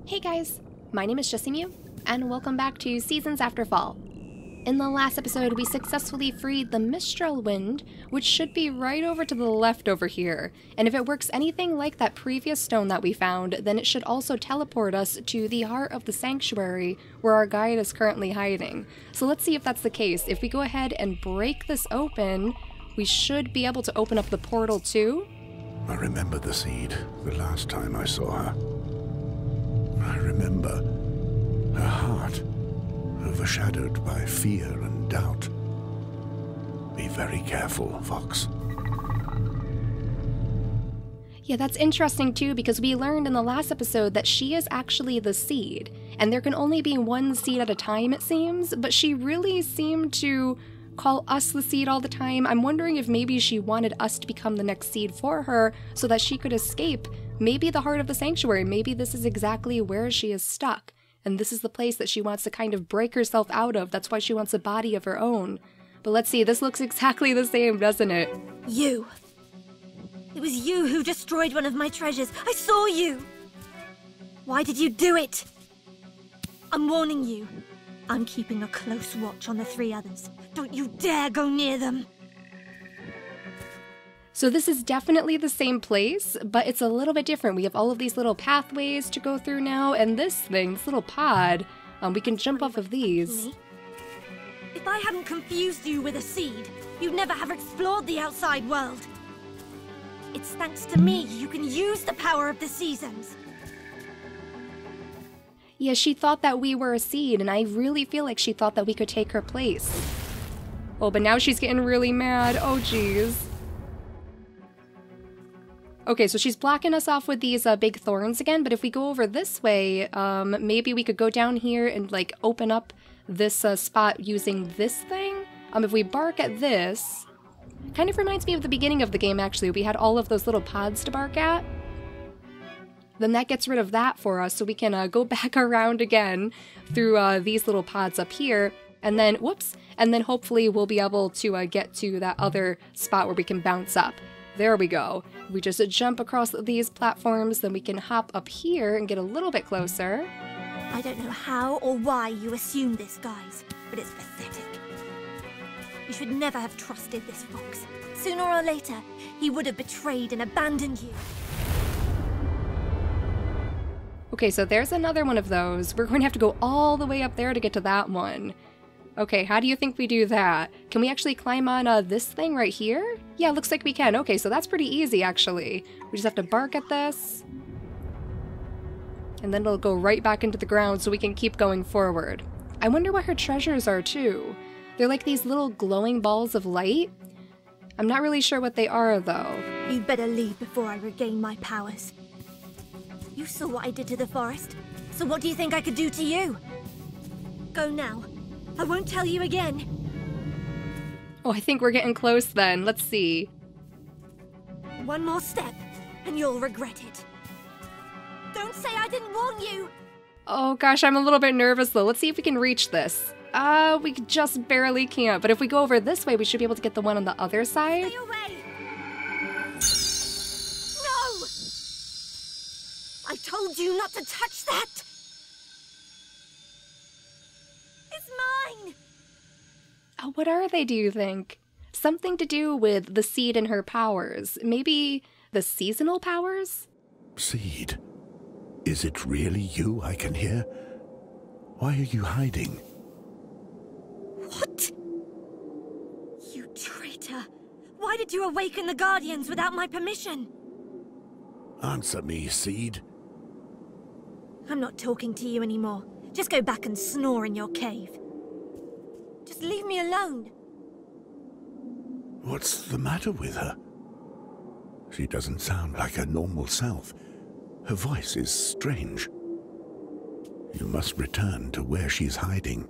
Hey guys, my name is JessiMew, and welcome back to Seasons After Fall. In the last episode, we successfully freed the Mistral Wind, which should be right over to the left over here, and if it works anything like that previous stone that we found, then it should also teleport us to the heart of the sanctuary, where our guide is currently hiding. So let's see if that's the case. If we go ahead and break this open, we should be able to open up the portal too. I remember the seed, the last time I saw her. I remember her heart, overshadowed by fear and doubt. Be very careful, Fox. Yeah, that's interesting too, because we learned in the last episode that she is actually the seed, and there can only be one seed at a time, it seems, but she really seemed to call us the seed all the time. I'm wondering if maybe she wanted us to become the next seed for her so that she could escape maybe the heart of the sanctuary. Maybe this is exactly where she is stuck, and this is the place that she wants to kind of break herself out of. That's why she wants a body of her own. But let's see, this looks exactly the same, doesn't it? You. It was you who destroyed one of my treasures. I saw you. Why did you do it? I'm warning you. I'm keeping a close watch on the three others. Don't you dare go near them. So this is definitely the same place, but it's a little bit different. We have all of these little pathways to go through now, and this thing, this little pod, we can jump off of these. If I hadn't confused you with a seed, you'd never have explored the outside world. It's thanks to me you can use the power of the seasons. Yeah, she thought that we were a seed, and I really feel like she thought that we could take her place. Oh, but now she's getting really mad. Oh, jeez. Okay, so she's blocking us off with these big thorns again, but if we go over this way, maybe we could go down here and, like, open up this spot using this thing? If we bark at this, kind of reminds me of the beginning of the game, actually. We had all of those little pods to bark at. Then that gets rid of that for us, so we can go back around again through these little pods up here, and then, whoops, and then hopefully we'll be able to get to that other spot where we can bounce up. There we go. We just jump across these platforms, then we can hop up here and get a little bit closer. I don't know how or why you assumed this, guys, but it's pathetic. You should never have trusted this fox. Sooner or later, he would have betrayed and abandoned you. Okay, so there's another one of those. We're going to have to go all the way up there to get to that one. Okay, how do you think we do that? Can we actually climb on this thing right here? Yeah, looks like we can. Okay, so that's pretty easy, actually. We just have to bark at this. And then it'll go right back into the ground so we can keep going forward. I wonder what her treasures are, too. They're like these little glowing balls of light. I'm not really sure what they are, though. You'd better leave before I regain my powers. You saw what I did to the forest, so what do you think I could do to you? Go now. I won't tell you again. Oh, I think we're getting close then. Let's see. One more step, and you'll regret it. Don't say I didn't warn you! Oh gosh, I'm a little bit nervous though. Let's see if we can reach this. We just barely can't, but if we go over this way, we should be able to get the one on the other side. Stay away! No! I told you not to touch that! It's mine! Oh, what are they, do you think? Something to do with the seed and her powers. Maybe the seasonal powers? Seed? Is it really you I can hear? Why are you hiding? What? You traitor! Why did you awaken the Guardians without my permission? Answer me, Seed. I'm not talking to you anymore. Just go back and snore in your cave. Just leave me alone. What's the matter with her? She doesn't sound like her normal self. Her voice is strange. You must return to where she's hiding.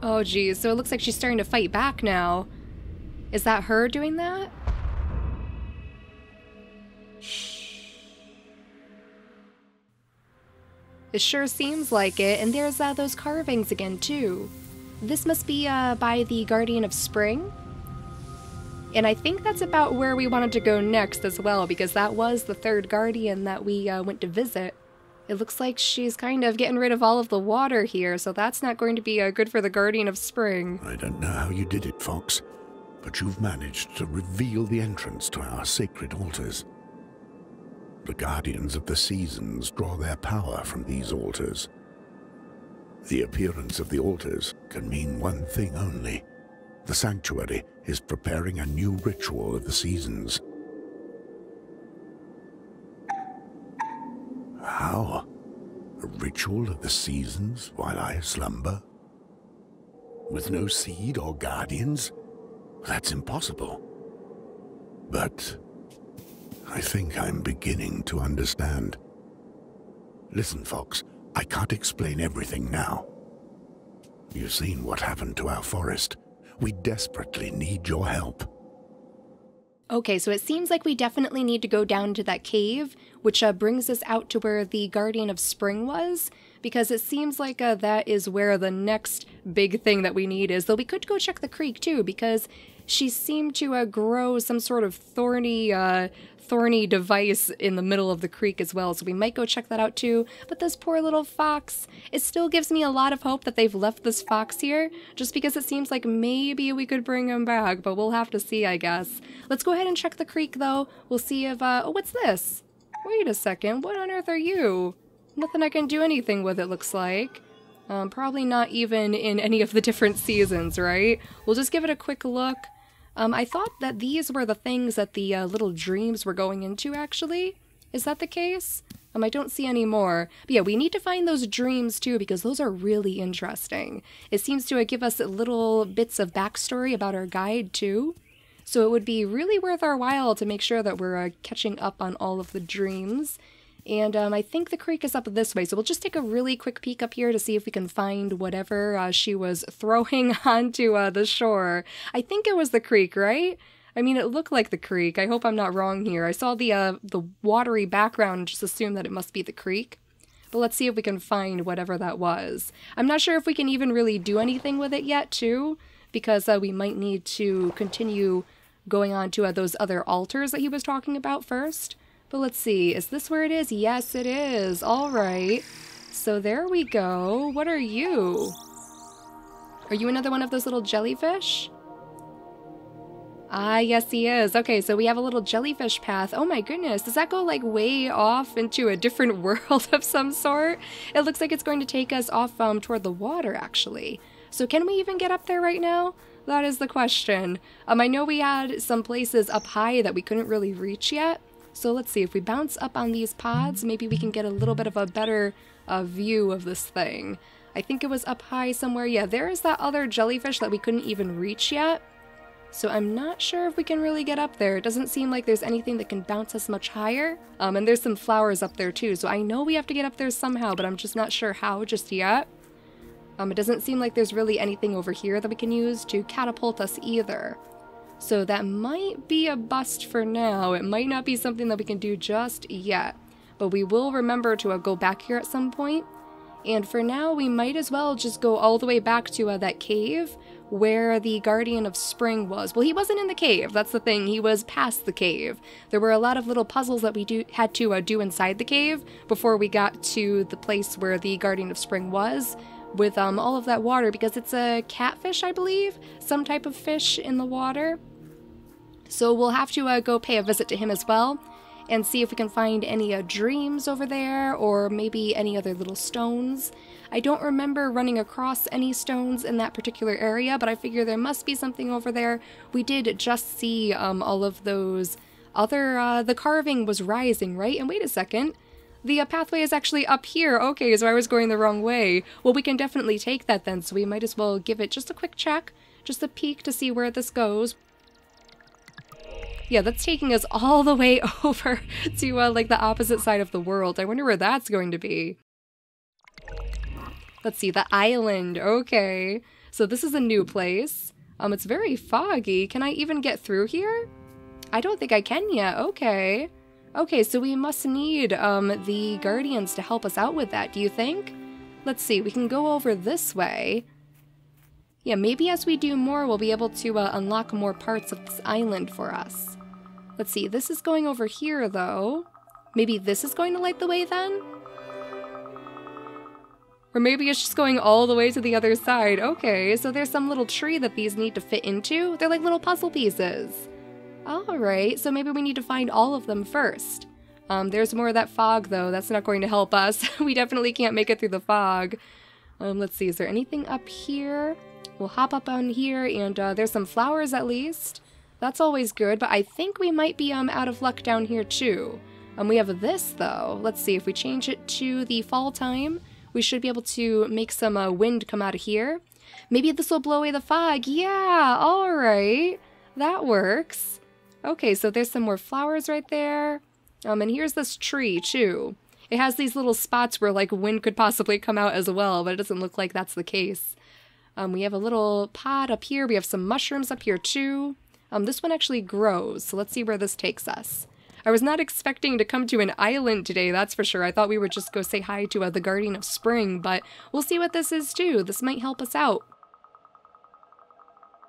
Oh geez, so it looks like she's starting to fight back now. Is that her doing that? Shh. It sure seems like it, and there's those carvings again too. This must be by the Guardian of Spring. And I think that's about where we wanted to go next as well, because that was the third guardian that we went to visit. It looks like she's kind of getting rid of all of the water here, so that's not going to be good for the Guardian of Spring. I don't know how you did it, Fox, but you've managed to reveal the entrance to our sacred altars. The Guardians of the Seasons draw their power from these altars. The appearance of the altars can mean one thing only. The sanctuary is preparing a new ritual of the seasons. How? A ritual of the seasons while I slumber? With no seed or guardians? That's impossible. But I think I'm beginning to understand. Listen, Fox, I can't explain everything now. You've seen what happened to our forest. We desperately need your help. Okay, so it seems like we definitely need to go down to that cave, which brings us out to where the Guardian of Spring was, because it seems like that is where the next big thing that we need is. Though we could go check the creek too, because she seemed to grow some sort of thorny device in the middle of the creek as well, so we might go check that out too. But this poor little fox, it still gives me a lot of hope that they've left this fox here, just because it seems like maybe we could bring him back, but we'll have to see, I guess. Let's go ahead and check the creek though. We'll see if, oh, what's this? Wait a second, what on earth are you? Nothing I can do anything with, it looks like. Probably not even in any of the different seasons, right? We'll just give it a quick look. I thought that these were the things that the little dreams were going into, actually. Is that the case? I don't see any more. But yeah, we need to find those dreams too, because those are really interesting. It seems to give us little bits of backstory about our guide too. So it would be really worth our while to make sure that we're catching up on all of the dreams. And I think the creek is up this way, so we'll just take a really quick peek up here to see if we can find whatever she was throwing onto the shore. I think it was the creek, right? I mean, it looked like the creek. I hope I'm not wrong here. I saw the watery background and just assumed that it must be the creek. But let's see if we can find whatever that was. I'm not sure if we can even really do anything with it yet, too, because we might need to continue going on to those other altars that he was talking about first. But let's see, is this where it is? Yes, it is. All right. So there we go. What are you? Are you another one of those little jellyfish? Ah, yes, he is. Okay, so we have a little jellyfish path. Oh my goodness, does that go like way off into a different world of some sort? It looks like it's going to take us off toward the water, actually. So can we even get up there right now? That is the question. I know we had some places up high that we couldn't really reach yet. So let's see, if we bounce up on these pods, maybe we can get a little bit of a better view of this thing. I think it was up high somewhere. Yeah, there is that other jellyfish that we couldn't even reach yet. So I'm not sure if we can really get up there. It doesn't seem like there's anything that can bounce us much higher. And there's some flowers up there too, so I know we have to get up there somehow, but I'm just not sure how just yet. It doesn't seem like there's really anything over here that we can use to catapult us either. So that might be a bust for now. It might not be something that we can do just yet. But we will remember to go back here at some point. And for now, we might as well just go all the way back to that cave where the Guardian of Spring was. Well, he wasn't in the cave. That's the thing. He was past the cave. There were a lot of little puzzles that we had to do inside the cave before we got to the place where the Guardian of Spring was, with all of that water, because it's a catfish, I believe, some type of fish in the water. So we'll have to go pay a visit to him as well and see if we can find any dreams over there, or maybe any other little stones. I don't remember running across any stones in that particular area, but I figure there must be something over there. We did just see all of those other, the carving was rising, right? And wait a second. The pathway is actually up here. Okay, so I was going the wrong way. Well, we can definitely take that then, so we might as well give it just a quick check, just a peek to see where this goes. Yeah, that's taking us all the way over to, like, the opposite side of the world. I wonder where that's going to be. Let's see, the island. Okay. So this is a new place. It's very foggy. Can I even get through here? I don't think I can yet. Okay. Okay, so we must need the Guardians to help us out with that, do you think? Let's see, we can go over this way. Yeah, maybe as we do more, we'll be able to unlock more parts of this island for us. Let's see, this is going over here, though. Maybe this is going to light the way, then? Or maybe it's just going all the way to the other side. Okay, so there's some little tree that these need to fit into. They're like little puzzle pieces. Alright, so maybe we need to find all of them first. There's more of that fog, though. That's not going to help us. We definitely can't make it through the fog. Let's see, is there anything up here? We'll hop up on here, and there's some flowers at least. That's always good, but I think we might be out of luck down here, too. We have this, though. Let's see, if we change it to the fall time, we should be able to make some wind come out of here. Maybe this will blow away the fog. Yeah, alright. That works. Okay, so there's some more flowers right there. And here's this tree, too. It has these little spots where, like, wind could possibly come out as well, but it doesn't look like that's the case. We have a little pod up here. We have some mushrooms up here, too. This one actually grows, so let's see where this takes us. I was not expecting to come to an island today, that's for sure. I thought we would just go say hi to the Guardian of Spring, but we'll see what this is too. This might help us out.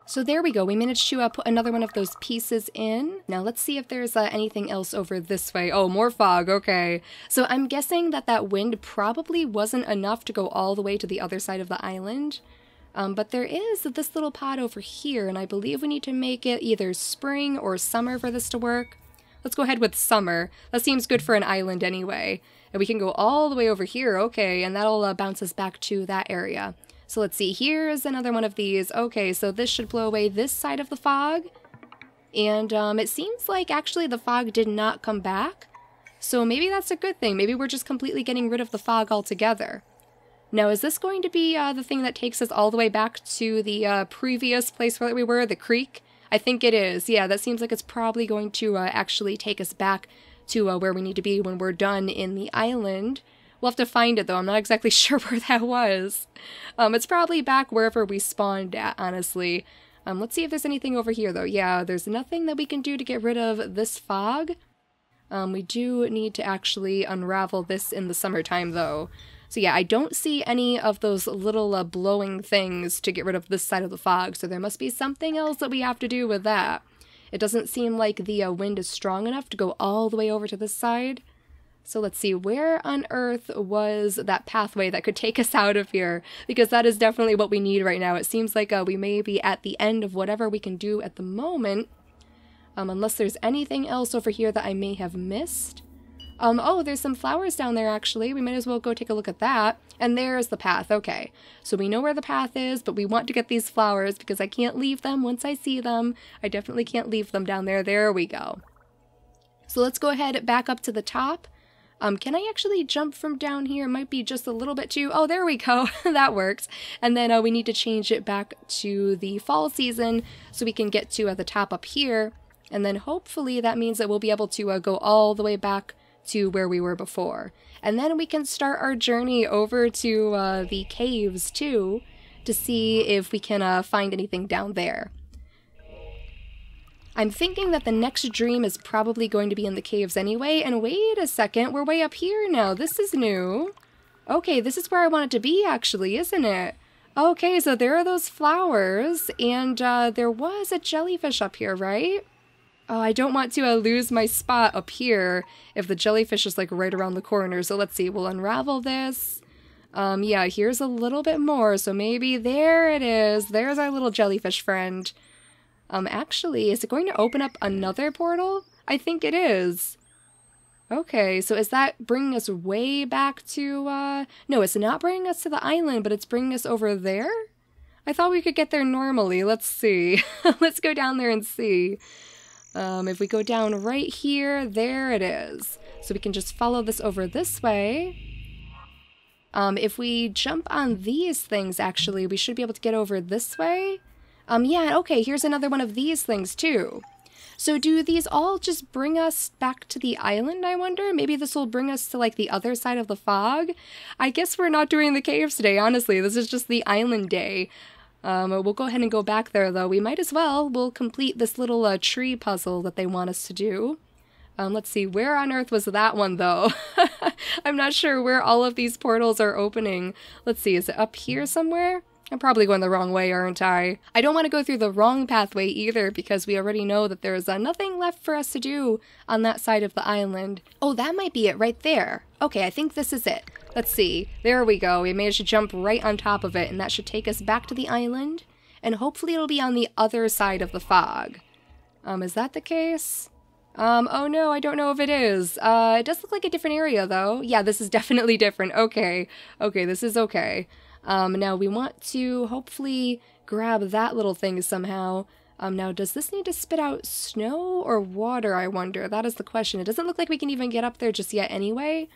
So there we go. We managed to put another one of those pieces in. Now let's see if there's anything else over this way. Oh, more fog. Okay. So I'm guessing that that wind probably wasn't enough to go all the way to the other side of the island. But there is this little pod over here, and I believe we need to make it either spring or summer for this to work. Let's go ahead with summer. That seems good for an island anyway. And we can go all the way over here, okay, and that'll bounce us back to that area. So let's see, here's another one of these. Okay, so this should blow away this side of the fog. And it seems like actually the fog did not come back. So maybe that's a good thing. Maybe we're just completely getting rid of the fog altogether. Now, is this going to be the thing that takes us all the way back to the previous place where we were, the creek? I think it is. Yeah, that seems like it's probably going to actually take us back to where we need to be when we're done in the island. We'll have to find it, though. I'm not exactly sure where that was. It's probably back wherever we spawned at, honestly. Let's see if there's anything over here, though. Yeah, there's nothing that we can do to get rid of this fog. We do need to actually unravel this in the summertime, though. So yeah, I don't see any of those little blowing things to get rid of this side of the fog, so there must be something else that we have to do with that. It doesn't seem like the wind is strong enough to go all the way over to this side. So let's see, where on earth was that pathway that could take us out of here? Because that is definitely what we need right now. It seems like we may be at the end of whatever we can do at the moment. Unless there's anything else over here that I may have missed. Oh, there's some flowers down there, actually. We might as well go take a look at that. And there's the path. Okay, so we know where the path is, but we want to get these flowers because I can't leave them once I see them. I definitely can't leave them down there. There we go. So let's go ahead back up to the top. Can I actually jump from down here? It might be just a little bit too... Oh, there we go. That works. And then we need to change it back to the fall season so we can get to the top up here. And then hopefully that means that we'll be able to go all the way back to where we were before. And then we can start our journey over to the caves too, to see if we can find anything down there. I'm thinking that the next dream is probably going to be in the caves anyway, and wait a second, we're way up here now. This is new. Okay, this is where I want it to be actually, isn't it? Okay, so there are those flowers, and there was a jellyfish up here, right? Oh, I don't want to lose my spot up here if the jellyfish is like right around the corner. So let's see, we'll unravel this. Yeah, here's a little bit more. So maybe there it is. There's our little jellyfish friend. Actually, is it going to open up another portal? I think it is. Okay, so is that bringing us way back to, no, it's not bringing us to the island, but it's bringing us over there? I thought we could get there normally. Let's see. Let's go down there and see. If we go down right here, there it is. So we can just follow this over this way. If we jump on these things, actually, we should be able to get over this way. Yeah, okay, here's another one of these things, too. So do these all just bring us back to the island, I wonder? Maybe this will bring us to, like, the other side of the fog? I guess we're not doing the caves today, honestly. This is just the island day. We'll go ahead and go back there, though. We might as well. We'll complete this little tree puzzle that they want us to do. Let's see, where on earth was that one, though? I'm not sure where all of these portals are opening. Let's see, is it up here somewhere? I'm probably going the wrong way, aren't I? I don't want to go through the wrong pathway either, because we already know that there's nothing left for us to do on that side of the island. Oh, that might be it right there. Okay, I think this is it. Let's see. There we go. We managed to jump right on top of it, and that should take us back to the island. And hopefully it'll be on the other side of the fog. Is that the case? Oh no, I don't know if it is. It does look like a different area, though. Yeah, this is definitely different. Okay. Okay, this is okay. Now we want to hopefully grab that little thing somehow. Now does this need to spit out snow or water, I wonder? That is the question. It doesn't look like we can even get up there just yet anyway.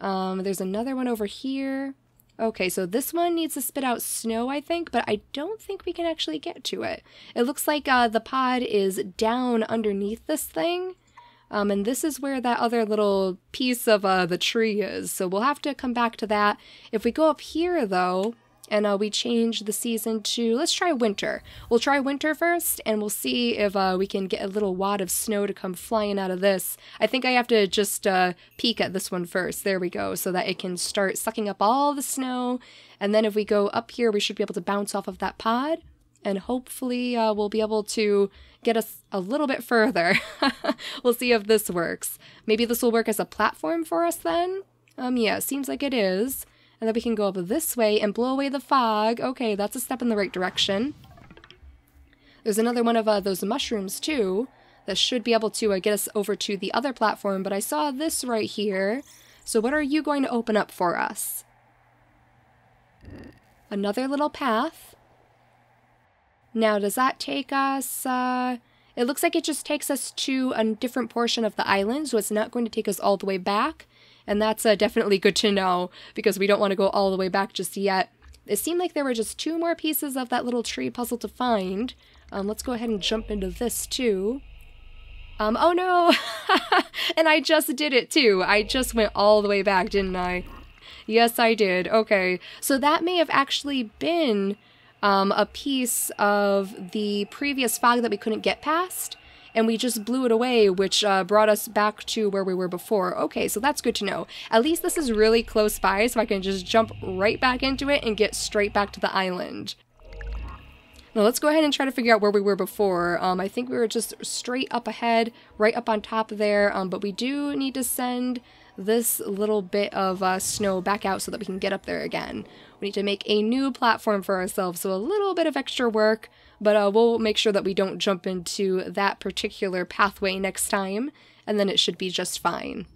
There's another one over here. Okay, so this one needs to spit out snow, I think, but I don't think we can actually get to it. It looks like the pod is down underneath this thing. And this is where that other little piece of the tree is. So we'll have to come back to that. If we go up here, though, and we change the season to, let's try winter. We'll try winter first, and we'll see if we can get a little wad of snow to come flying out of this. I think I have to just peek at this one first. There we go, so that it can start sucking up all the snow. And then if we go up here, we should be able to bounce off of that pod. And hopefully we'll be able to get us a little bit further. We'll see if this works. Maybe this will work as a platform for us then? Yeah, it seems like it is. And then we can go up this way and blow away the fog. Okay, that's a step in the right direction. There's another one of those mushrooms too that should be able to get us over to the other platform, but I saw this right here. So what are you going to open up for us? Another little path. Now, does that take us, it looks like it just takes us to a different portion of the island, so it's not going to take us all the way back, and that's definitely good to know, because we don't want to go all the way back just yet. It seemed like there were just 2 more pieces of that little tree puzzle to find. Let's go ahead and jump into this, too. Oh no! And I just did it, too. I just went all the way back, didn't I? Yes, I did. Okay, so that may have actually been a piece of the previous fog that we couldn't get past, and we just blew it away, which brought us back to where we were before. Okay, so that's good to know. At least this is really close by, so I can just jump right back into it and get straight back to the island. Now let's go ahead and try to figure out where we were before. I think we were just straight up ahead, right up on top there, but we do need to send this little bit of snow back out so that we can get up there again. We need to make a new platform for ourselves, so a little bit of extra work, but we'll make sure that we don't jump into that particular pathway next time, and then it should be just fine.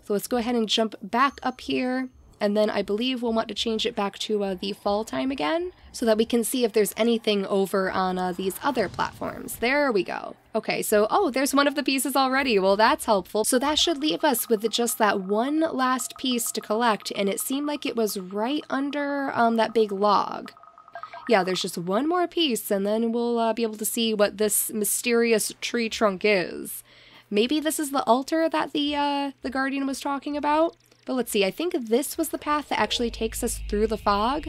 So let's go ahead and jump back up here, and then I believe we'll want to change it back to the fall time again, so that we can see if there's anything over on these other platforms. There we go. Okay, so, oh, there's one of the pieces already. Well, that's helpful. So that should leave us with just that one last piece to collect, and it seemed like it was right under that big log. Yeah, there's just one more piece, and then we'll be able to see what this mysterious tree trunk is. Maybe this is the altar that the Guardian was talking about? But let's see, I think this was the path that actually takes us through the fog.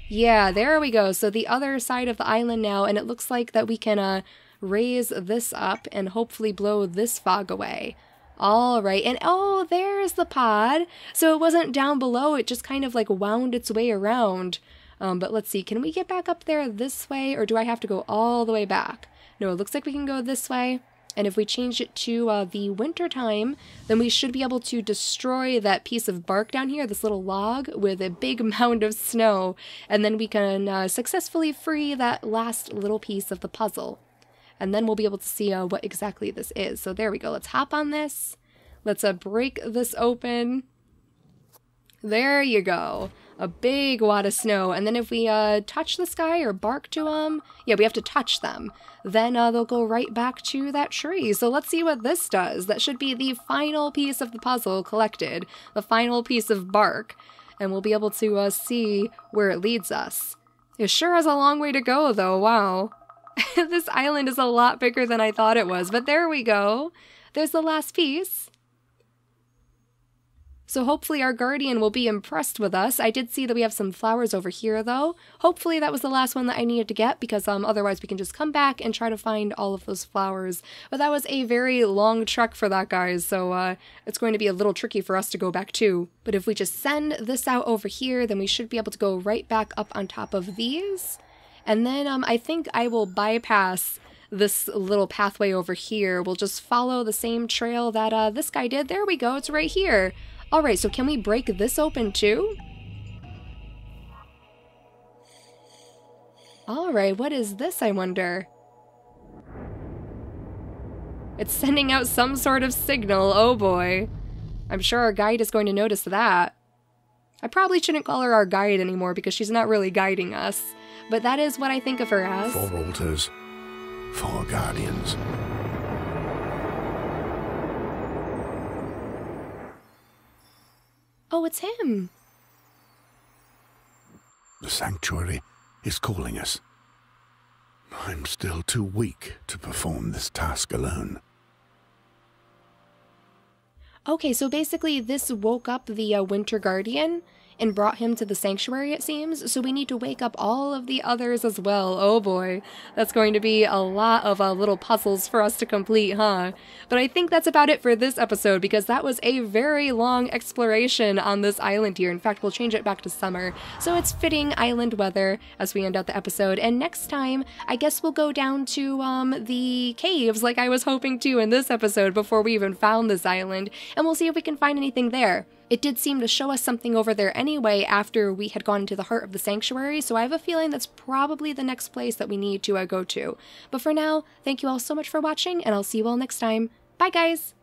Yeah, there we go. So the other side of the island now, and it looks like that we can raise this up and hopefully blow this fog away. All right, and oh, there's the pod. So it wasn't down below, it just kind of like wound its way around. But let's see, can we get back up there this way, or do I have to go all the way back? No, it looks like we can go this way. And if we change it to the winter time, then we should be able to destroy that piece of bark down here, this little log, with a big mound of snow. And then we can successfully free that last little piece of the puzzle. And then we'll be able to see what exactly this is. So there we go. Let's hop on this. Let's break this open. There you go. A big wad of snow. And then if we touch this guy or bark to them, yeah, we have to touch them. Then they'll go right back to that tree. So let's see what this does. That should be the final piece of the puzzle collected. The final piece of bark. And we'll be able to see where it leads us. It sure has a long way to go though, wow. This island is a lot bigger than I thought it was, but there we go. There's the last piece. So hopefully our guardian will be impressed with us. I did see that we have some flowers over here though. Hopefully that was the last one that I needed to get, because otherwise we can just come back and try to find all of those flowers. But that was a very long trek for that, guys, so it's going to be a little tricky for us to go back too. But if we just send this out over here, then we should be able to go right back up on top of these. And then I think I will bypass this little pathway over here. We'll just follow the same trail that this guy did. There we go, it's right here. Alright, so can we break this open too? Alright, what is this, I wonder? It's sending out some sort of signal, oh boy. I'm sure our guide is going to notice that. I probably shouldn't call her our guide anymore because she's not really guiding us. But that is what I think of her as. 4 altars, 4 guardians. Oh, it's him. The sanctuary is calling us. I'm still too weak to perform this task alone. Okay, so basically this woke up the Winter Guardian and brought him to the sanctuary, it seems. So we need to wake up all of the others as well. Oh boy, that's going to be a lot of little puzzles for us to complete, huh? But I think that's about it for this episode, because that was a very long exploration on this island here. In fact, we'll change it back to summer, so it's fitting island weather as we end out the episode. And next time, I guess we'll go down to the caves like I was hoping to in this episode before we even found this island, and we'll see if we can find anything there. It did seem to show us something over there anyway after we had gone into the heart of the sanctuary, so I have a feeling that's probably the next place that we need to go to. But for now, thank you all so much for watching, and I'll see you all next time. Bye, guys!